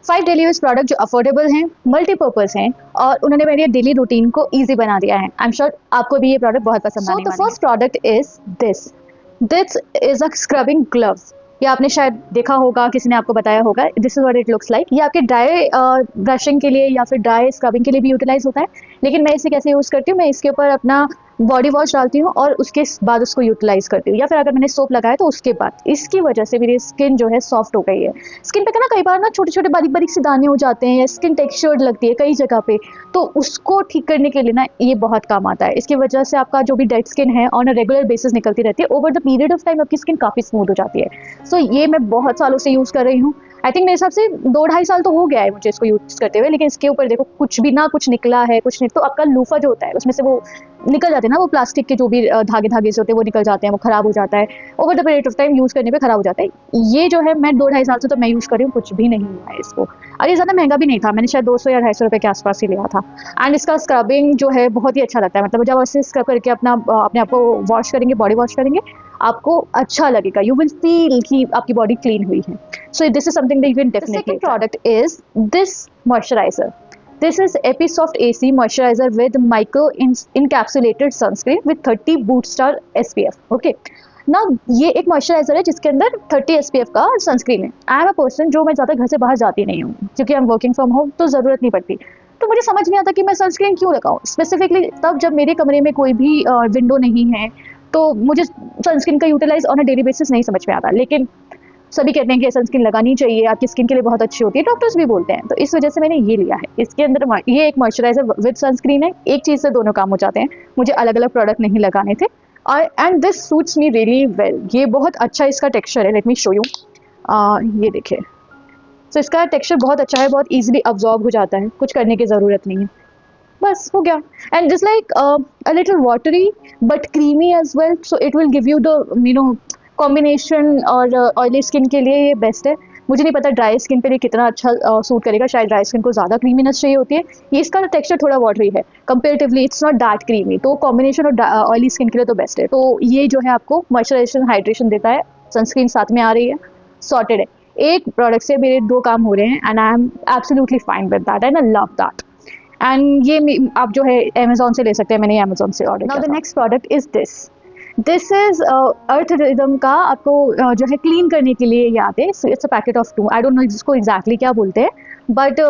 5 daily use product जो affordable हैं, multipurpose हैं और उन्होंने मेरे डेली रूटीन को ईजी बना दिया है। आई एम श्योर आपको भी ये प्रोडक्ट बहुत पसंद आने वाले हैं। First product is this is a scrubbing gloves. या आपने शायद देखा होगा, किसी ने आपको बताया होगा, this is what it looks like. ये आपके ड्राई ब्रशिंग के लिए या फिर ड्राई स्क्रबिंग के लिए भी यूटिलाइज होता है, लेकिन मैं इसे कैसे यूज़ करती हूँ, मैं इसके ऊपर अपना बॉडी वॉश डालती हूँ और उसके बाद उसको यूटिलाइज करती हूँ, या फिर अगर मैंने सोप लगाया तो उसके बाद। इसकी वजह से मेरी स्किन जो है सॉफ्ट हो गई है। स्किन पे ना कई बार ना छोटे छोटे बारीक बारीक से दाने हो जाते हैं या स्किन टेक्सचर्ड लगती है कई जगह पे, तो उसको ठीक करने के लिए ना ये बहुत काम आता है। इसकी वजह से आपका जो भी डेड स्किन है ऑन अ रेगुलर बेसिस निकलती रहती है, over the period of time आपकी स्किन काफ़ी स्मूथ हो जाती है। सो ये मैं बहुत सालों से यूज़ कर रही हूँ। आई थिंक मेरे हिसाब से 2-2.5 साल तो हो गया है मुझे इसको यूज़ करते हुए, लेकिन इसके ऊपर देखो कुछ भी ना कुछ निकला है, कुछ नहीं। तो आपका लूफा जो होता है उसमें से वो निकल जाते हैं ना, वो प्लास्टिक के जो भी धागे से होते हैं वो निकल जाते हैं, वो खराब हो जाता है over the period of time, use करने पे खराब हो जाता है। ये जो है मैं 2-2.5 साल से तो मैं यूज़ कर रही हूँ, कुछ भी नहीं हुआ है इसको। और ये ज़्यादा महंगा भी नहीं था, मैंने शायद 200 या 250 रुपये के आसपास ही लिया था। एंड इसका स्क्रबिंग जो है बहुत ही अच्छा लगता है, मतलब जब ऐसे स्क्रब करके अपने आप को वॉश करेंगे, बॉडी वॉश करेंगे, आपको अच्छा लगेगा, यू विल फील कि आपकी बॉडी क्लीन हुई है। So this is something that you can definitely. Second product is this moisturiser. This is Episoft AC moisturizer with micro encapsulated sunscreen with 30 boot star SPF. Okay. ना ये एक moisturiser है जिसके अंदर 30 SPF का sunscreen है। आई एम अ पर्सन जो मैं ज़्यादा घर से बाहर जाती नहीं हूँ, क्योंकि I am working from home, तो ज़रूरत नहीं पड़ती। तो मुझे समझ नहीं आता कि मैं सनस्क्रीन क्यों लगाऊँ, स्पेसिफिकली तब जब मेरे कमरे में कोई भी विंडो नहीं है, तो मुझे सनस्क्रीन का utilize on a daily basis नहीं समझ में आता। लेकिन सभी कहते हैं कि सनस्क्रीन लगानी चाहिए, आपकी स्किन के लिए बहुत अच्छी होती है, डॉक्टर्स भी बोलते हैं, तो इस वजह से मैंने ये लिया है। इसके अंदर ये एक मॉइस्चराइजर विद सनस्क्रीन है, एक चीज़ से दोनों काम हो जाते हैं, मुझे अलग अलग प्रोडक्ट नहीं लगाने थे। और and this suits me really well. ये बहुत अच्छा इसका टेक्सचर है, लेट मी शो यू। ये देखिए, तो इसका टेक्सचर बहुत अच्छा है, बहुत ईजिली अब्जॉर्ब हो जाता है, कुछ करने की ज़रूरत नहीं है, बस हो गया। And just like a little watery but creamy as well, so it will give you the combination. और ऑयली स्किन के लिए ये बेस्ट है। मुझे नहीं पता ड्राई स्किन पे ये कितना अच्छा सूट करेगा, शायद ड्राई स्किन को ज़्यादा क्रीमीनेस चाहिए होती है। ये इसका टेक्सचर थोड़ा वाटरी है comparatively, it's not that creamy, तो कॉम्बिनेशन और ऑयली स्किन के लिए तो बेस्ट है। तो ये जो है आपको मॉइस्चराइजेशन, हाइड्रेशन देता है, सनस्क्रीन साथ में आ रही है, सॉर्टेड है। एक प्रोडक्ट से मेरे 2 काम हो रहे हैं and I am absolutely fine with that and I love that. And ये आप जो है अमेजोन से ले सकते हैं, मैंने अमेजोन से ऑर्डर किया। Now the next product is this is Earth Rhythm का, आपको जो है क्लीन करने के लिए ये आते हैं। It's a packet of 2, I don't know इसको एग्जैक्टली क्या बोलते हैं, बट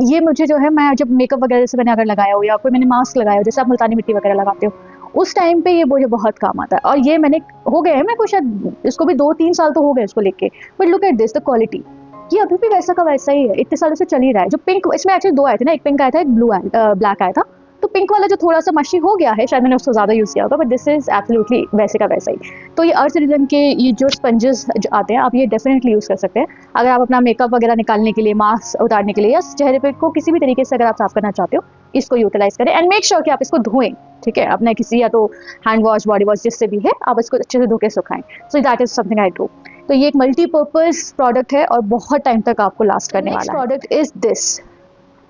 ये मुझे जो है, मैं जब मेकअप वगैरह से मैंने अगर लगाया हो या कोई मैंने मास्क लगाया हो, जैसे आप मुल्तानी मिट्टी वगैरह लगाते हो, उस टाइम पे ये मुझे बहुत काम आता है। और ये मैंने हो गए हैं, मेरे को शायद इसको भी 2-3 साल तो हो गए इसको लेके, but look at this, the quality, ये अभी भी वैसा का वैसा ही है, इतने सालों से चल ही रहा है। जो पिंक, इसमें एक्चुअली 2 आए थे ना, एक पिंक आया था, एक ब्लैक आया था, तो पिंक वाला जो थोड़ा सा मशी हो गया है, शायद मैंने उसको ज़्यादा यूज़ किया होगा, बट दिस इज़ एब्सोल्युटली वैसे का वैसा ही। तो ये अर्थ रिदम के ये जो स्पंजेस जो आते हैं, आप ये डेफिनेटली यूज़ कर सकते हैं अगर आप अपना मेकअप वगैरह निकालने के लिए, मास्क उतारने के लिए, या चेहरे पे को किसी भी तरीके से अगर आप साफ करना चाहते हो, इसको यूटिलाइज करें। एंड मेक श्योर कि आप इसको धोएं, ठीक है, अपने किसी या तो हैंड वॉश, बॉडी वॉश, जिससे भी है, आप इसको अच्छे से धो के सुखाएं। So that is something I do. तो ये एक मल्टीपर्पज़ प्रोडक्ट है और बहुत टाइम तक आपको लास्ट करने वाला है। प्रोडक्ट इज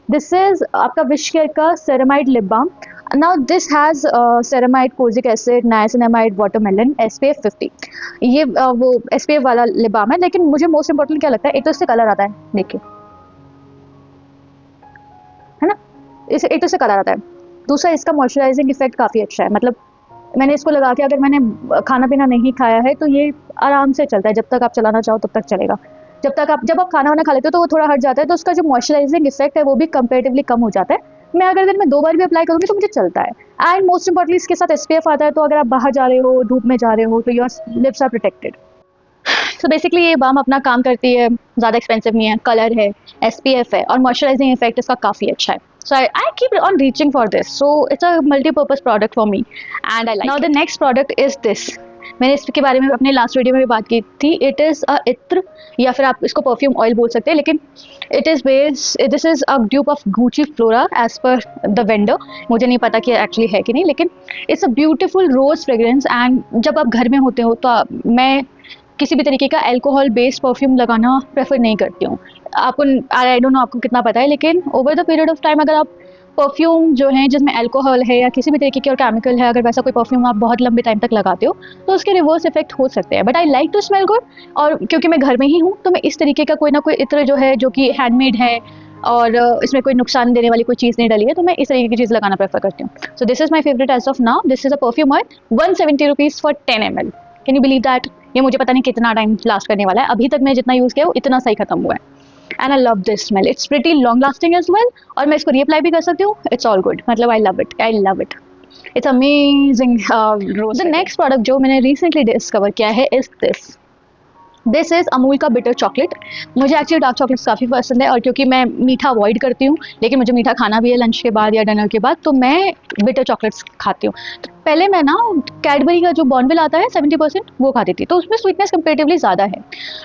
दिस इज आपका विश केयर का ceramide lip balm. Now this has ceramide, kojic acid, niacinamide, watermelon, SPF 50। ये वो SPF वाला लिप बाम है, लेकिन मुझे मोस्ट इंपॉर्टेंट क्या लगता है, एक तो इससे कलर आता है, देखिए, है ना, इसे एक तो इससे कलर आता है, दूसरा इसका मॉइस्चराइजिंग इफेक्ट काफ़ी अच्छा है। मतलब मैंने इसको लगा के, अगर मैंने खाना पीना नहीं खाया है तो ये आराम से चलता है, जब तक आप चलाना चाहो तब तक चलेगा। जब आप खाना वाना खा लेते हो तो वो थोड़ा हट जाता है, तो उसका जो मॉइस्चराइजिंग इफेक्ट है वो भी कंपेरेटिवली कम हो जाता है। मैं अगर दिन में 2 बार भी अप्लाई करूँगी तो मुझे चलता है। एंड मोस्ट इंपॉर्टेंटली इसके साथ SPF आता है, तो अगर आप बाहर जा रहे हो, धूप में जा रहे हो, तो योर लिप्स आर प्रोटेक्टेड। तो बेसिकली ये बाम अपना काम करती है, ज़्यादा एक्सपेंसिव नहीं है, कलर है, SPF है और मॉइस्चराइजिंग इफेक्ट इसका काफ़ी अच्छा है। So I keep on reaching for this. So it's a multi-purpose product for me, and I like it. Now the next product is this. मैंने इसके बारे में अपने लास्ट वीडियो में भी बात की थी। इट इज़ अ इत्र, या फिर आप इसको परफ्यूम ऑयल बोल सकते हैं, लेकिन it is this is a dupe of Gucci Flora as per the vendor. मुझे नहीं पता कि एक्चुअली है कि नहीं, लेकिन it's a beautiful rose fragrance. And जब आप घर में होते हो तो मैं किसी भी तरीके का अल्कोहल बेस्ड परफ्यूम लगाना प्रेफर नहीं करती हूँ। आपको, आई डोंट नो आपको कितना पता है, लेकिन over the period of time अगर आप परफ्यूम जो है जिसमें अल्कोहल है या किसी भी तरीके के और केमिकल है, अगर वैसा कोई परफ्यूम आप बहुत लंबे टाइम तक लगाते हो तो उसके रिवर्स इफेक्ट हो सकते हैं। But I like to smell good, और क्योंकि मैं घर में ही हूँ तो मैं इस तरीके का कोई ना कोई इत्र जो है जो कि हैंडमेड है और इसमें कोई नुकसान देने वाली कोई चीज़ नहीं डली है, तो मैं इस तरीके की चीज़ लगाना प्रेफर करती हूँ। So this is my favourite as of now. This is a perfume oil, 170 rupees for 10 ml। Can you believe that? ये मुझे पता नहीं कितना टाइम लास्ट करने वाला है, अभी तक मैं जितना यूज़ किया वो इतना सही खत्म हुआ है। And I love this smell, it's pretty long lasting as well, और मैं इसको रीअप्लाई भी कर सकती हूँ। इट्स ऑल गुड, मतलब I love it, I love it, it's amazing. The next product जो मैंने रिसेंटली डिस्कवर किया है इज दिस इज़ अमूल का बिटर चॉकलेट। मुझे एक्चुअली डार्क चॉकलेट्स काफ़ी पसंद है, और क्योंकि मैं मीठा अवॉइड करती हूँ लेकिन मुझे मीठा खाना भी है लंच के बाद या डिनर के बाद, तो मैं बिटर चॉकलेट्स खाती हूँ। तो पहले मैं ना कैडबरी का जो बॉर्नविल आता है 70%, वो खाती थी, तो उसमें स्वीटनेस कंपेरेटिवली ज़्यादा है।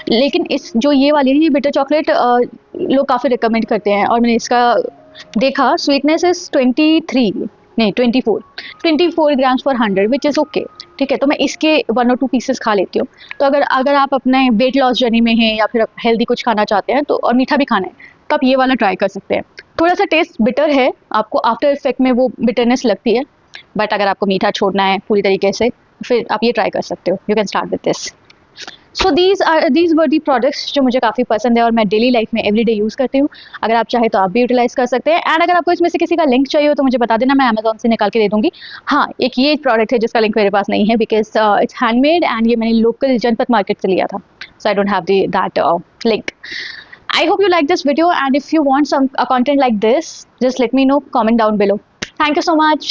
लेकिन इस जो ये वाली है, ये बिटर चॉकलेट लोग काफ़ी रिकमेंड करते हैं, और मैंने इसका देखा स्वीटनेस इज़ 24 ग्राम्स पर 100, विच इज़ ओके। ठीक है, तो मैं इसके 1 और 2 पीसेस खा लेती हूँ। तो अगर आप अपने वेट लॉस जर्नी में हैं या फिर हेल्दी कुछ खाना चाहते हैं तो, और मीठा भी खाना है, तो आप ये वाला ट्राई कर सकते हैं। थोड़ा सा टेस्ट बिटर है, आपको आफ्टर इफेक्ट में वो बिटरनेस लगती है, बट अगर आपको मीठा छोड़ना है पूरी तरीके से फिर आप ये ट्राई कर सकते हो। You can start with this. So these were the products जो मुझे काफ़ी पसंद है और मैं डेली लाइफ में एवरीडे यूज़ करती हूँ। अगर आप चाहे तो आप भी यूटिलाइज़ कर सकते हैं। एंड अगर आपको इसमें से किसी का लिंक चाहिए हो तो मुझे बता देना, मैं अमेजोन से निकाल के दे दूँगी। हाँ, एक ये प्रोडक्ट है जिसका लिंक मेरे पास नहीं है, बिकॉज इट्स हैंडमेड एंड ये मैंने लोकल जनपद मार्केट से लिया था, so I don't have that link. I hope you like this video, and if you want some content like this, just let me know, comment down below. Thank you so much.